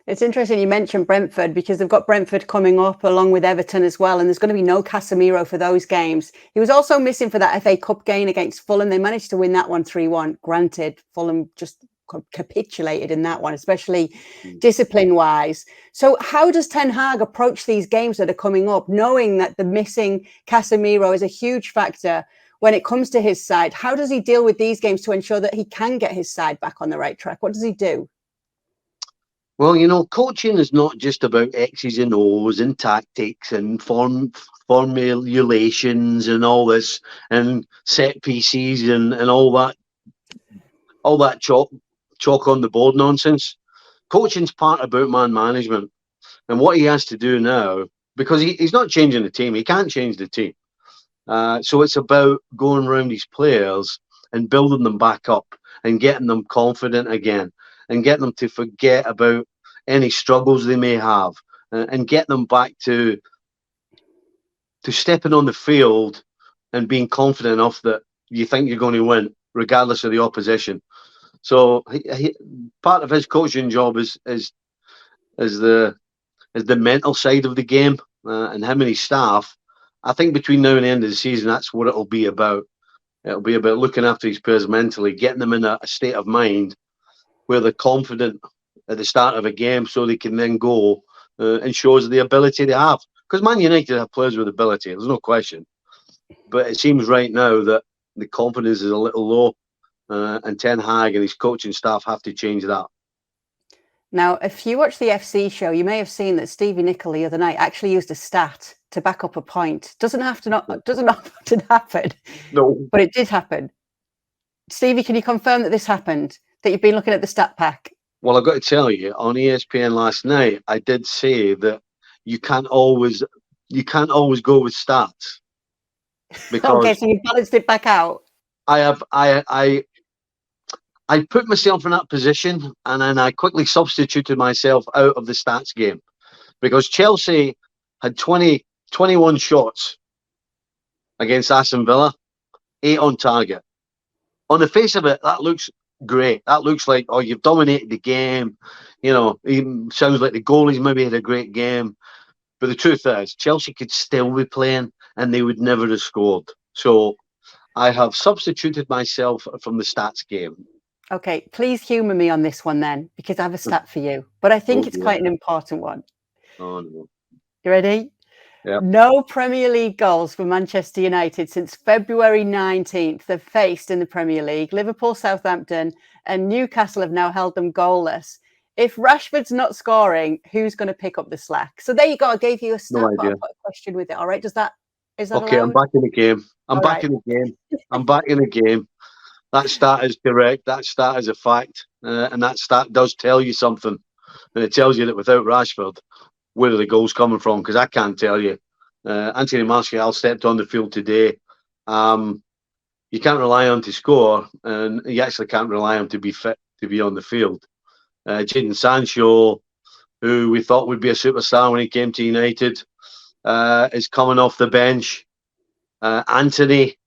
It's interesting you mentioned Brentford because they've got Brentford coming up along with Everton as well, and there's going to be no Casemiro for those games. He was also missing for that FA Cup game against Fulham. They managed to win that one 3-1. Granted, Fulham just capitulated in that one, especially discipline-wise. So how does Ten Hag approach these games that are coming up, knowing that the missing Casemiro is a huge factor when it comes to his side? How does he deal with these games to ensure that he can get his side back on the right track? What does he do? Well, coaching is not just about X's and O's and tactics and formulations and all this and set pieces and all that chalk on the board nonsense. Coaching's part about man management, and what he has to do now, because he's not changing the team, he can't change the team. So it's about going around these players and building them back up and getting them confident again and getting them to forget about any struggles they may have and get them back to stepping on the field and being confident enough that you think you're going to win regardless of the opposition. So part of his coaching job is the mental side of the game, and him and his staff. I think between now and the end of the season, that's what it'll be about. It'll be about looking after his players mentally, getting them in a state of mind where they're confident at the start of a game, so they can then go and shows the ability they have. Because Man United have players with ability, there's no question. But it seems right now that the confidence is a little low, and Ten Hag and his coaching staff have to change that. Now, if you watch the FC show, you may have seen that Stevie Nicol the other night actually used a stat to back up a point. Doesn't often happen. No, but it did happen. Stevie, can you confirm that this happened? That you've been looking at the stat pack? Well, I've got to tell you, on ESPN last night, I did say that you can't always go with stats, because Okay, so you balanced it back out. I put myself in that position, and then I quickly substituted myself out of the stats game, because Chelsea had 21 shots against Aston Villa, 8 on target. On the face of it, that looks great. That looks like, oh, you've dominated the game. It sounds like the goalies maybe had a great game. But the truth is, Chelsea could still be playing and they would never have scored. So I have substituted myself from the stats game. Okay, please humour me on this one then, because I have a stat for you. But I think it's quite an important one. Oh, no. You ready? Yep. No Premier League goals for Manchester United since February 19th. They've faced in the Premier League. Liverpool, Southampton and Newcastle have now held them goalless. If Rashford's not scoring, who's going to pick up the slack? So there you go. I gave you a stat, but I put a question with it. All right. Is that okay? Allowed? I'm back in the game. I'm back in the game. That stat is correct. That stat is a fact. And that stat does tell you something. And it tells you that without Rashford, where are the goals coming from? Because I can't tell you. Anthony Martial stepped on the field today. You can't rely on to score, and you actually can't rely on to be fit to be on the field. Jadon Sancho, who we thought would be a superstar when he came to United, is coming off the bench. Anthony,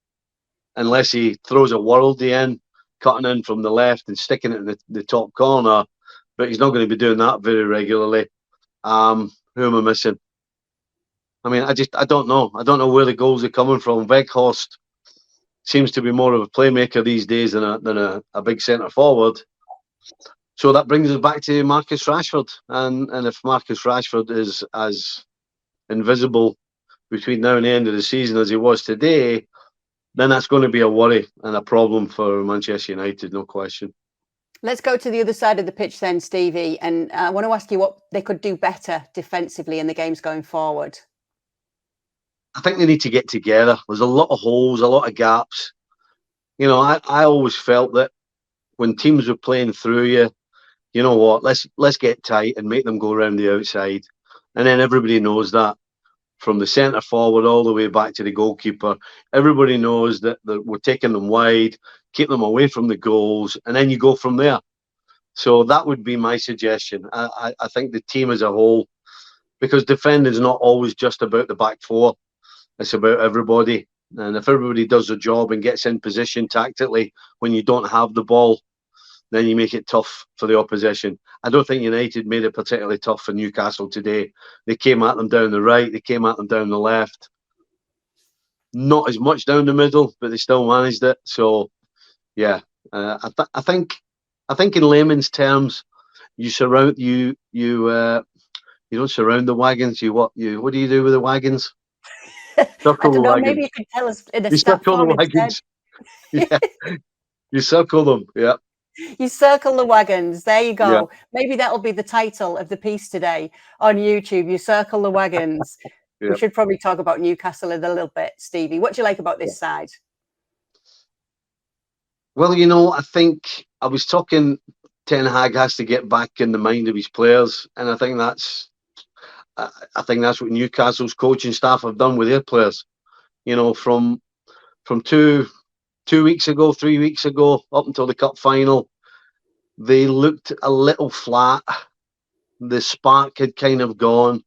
unless he throws a worldie in, cutting in from the left and sticking it in the top corner, but he's not going to be doing that very regularly. Who am I missing? I mean, I don't know. I don't know where the goals are coming from. Weghorst seems to be more of a playmaker these days than a big centre forward. So that brings us back to Marcus Rashford. And if Marcus Rashford is as invisible between now and the end of the season as he was today, then that's going to be a worry and a problem for Manchester United, no question. Let's go to the other side of the pitch then, Stevie. And I want to ask you what they could do better defensively in the games going forward. I think they need to get together. There's a lot of holes, a lot of gaps. I always felt that when teams were playing through you, you know what, let's get tight and make them go around the outside. And then everybody knows that, from the centre forward all the way back to the goalkeeper. Everybody knows that we're taking them wide, keep them away from the goals, and then you go from there. So that would be my suggestion. I think the team as a whole, because defending is not always just about the back four. It's about everybody. And if everybody does their job and gets in position tactically when you don't have the ball, then you make it tough for the opposition. I don't think United made it particularly tough for Newcastle today. They came at them down the right, they came at them down the left. Not as much down the middle, but they still managed it. So, yeah, I think in layman's terms, you don't surround the wagons. What do you do with the wagons? I Circle the don't know. wagons. Maybe you could tell us in a You stat circle the form instead. wagons. Yeah, you circle them. Yeah. You circle the wagons. There you go. Yeah. Maybe that'll be the title of the piece today on YouTube. You circle the wagons. Yeah. We should probably talk about Newcastle a little bit, Stevie. What do you like about this side? Well, I think I was talking. Ten Hag has to get back in the mind of his players, and I think that's what Newcastle's coaching staff have done with their players. From 2 weeks ago, 3 weeks ago, up until the cup final, they looked a little flat. The spark had kind of gone,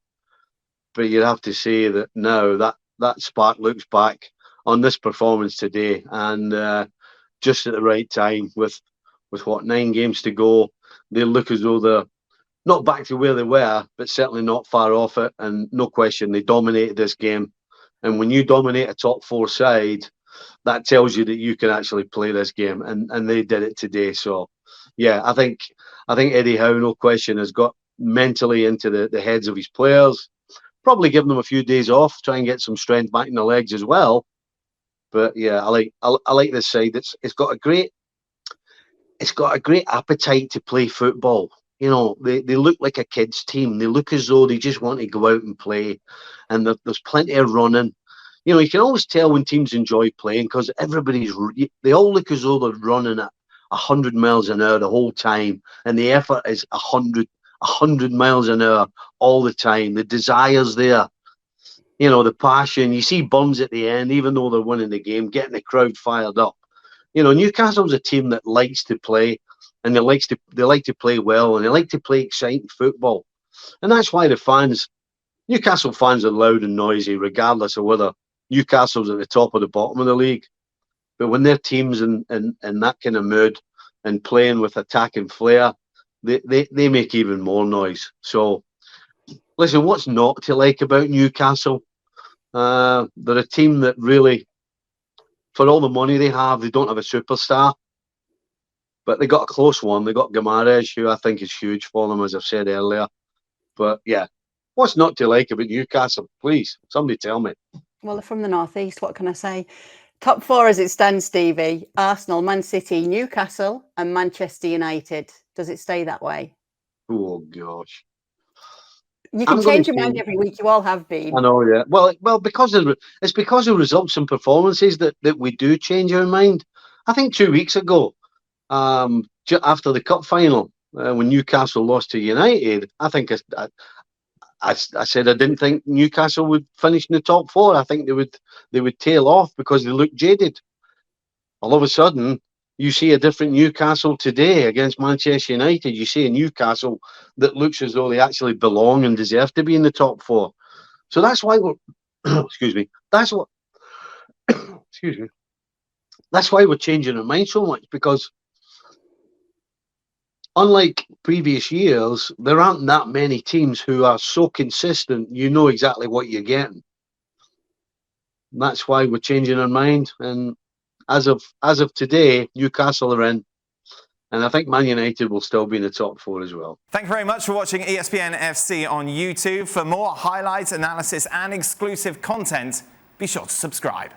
but you'd have to say that now that spark looks back on this performance today, and just at the right time with 9 games to go, they look as though they're not back to where they were, but certainly not far off it. And no question, they dominated this game. And when you dominate a top 4 side, that tells you that you can actually play this game, and they did it today. So, yeah, I think Eddie Howe, no question, has got mentally into the heads of his players. Probably give them a few days off, try and get some strength back in the legs as well. But yeah, I like this side. It's got a great appetite to play football. They look like a kids team. They look as though they just want to go out and play, and there's plenty of running. You can always tell when teams enjoy playing because they all look as though they're running at 100 miles an hour the whole time, and the effort is 100 miles an hour all the time. The desire's there, the passion. You see bums at the end, even though they're winning the game, getting the crowd fired up. Newcastle's a team that likes to play, and they like to play well, and they like to play exciting football, and that's why Newcastle fans are loud and noisy, regardless of whether Newcastle's at the top or the bottom of the league. But when their team's in that kind of mood and playing with attack and flair, they make even more noise. So, listen, what's not to like about Newcastle? They're a team that really, for all the money they don't have a superstar. But they got a close one. They got Guimaraes, who I think is huge for them, as I've said earlier. But yeah, what's not to like about Newcastle? Please, somebody tell me. Well, they're from the northeast. What can I say? Top 4 as it stands, Stevie: Arsenal, Man City, Newcastle, and Manchester United. Does it stay that way? Oh gosh. You can change your mind every week. You all have been. I know, yeah. Well, because of results and performances that we do change our mind. I think 2 weeks ago, after the cup final, when Newcastle lost to United, I think I said I didn't think Newcastle would finish in the top 4. I think they would tail off because they looked jaded. All of a sudden, you see a different Newcastle today against Manchester United. You see a Newcastle that looks as though they actually belong and deserve to be in the top 4. So that's why we're excuse me. That's why we're changing our mind so much, because unlike previous years, there aren't that many teams who are so consistent. You know exactly what you're getting. And that's why we're changing our mind. And as of today, Newcastle are in, and I think Man United will still be in the top 4 as well. Thank you very much for watching ESPN FC on YouTube. For more highlights, analysis, and exclusive content, be sure to subscribe.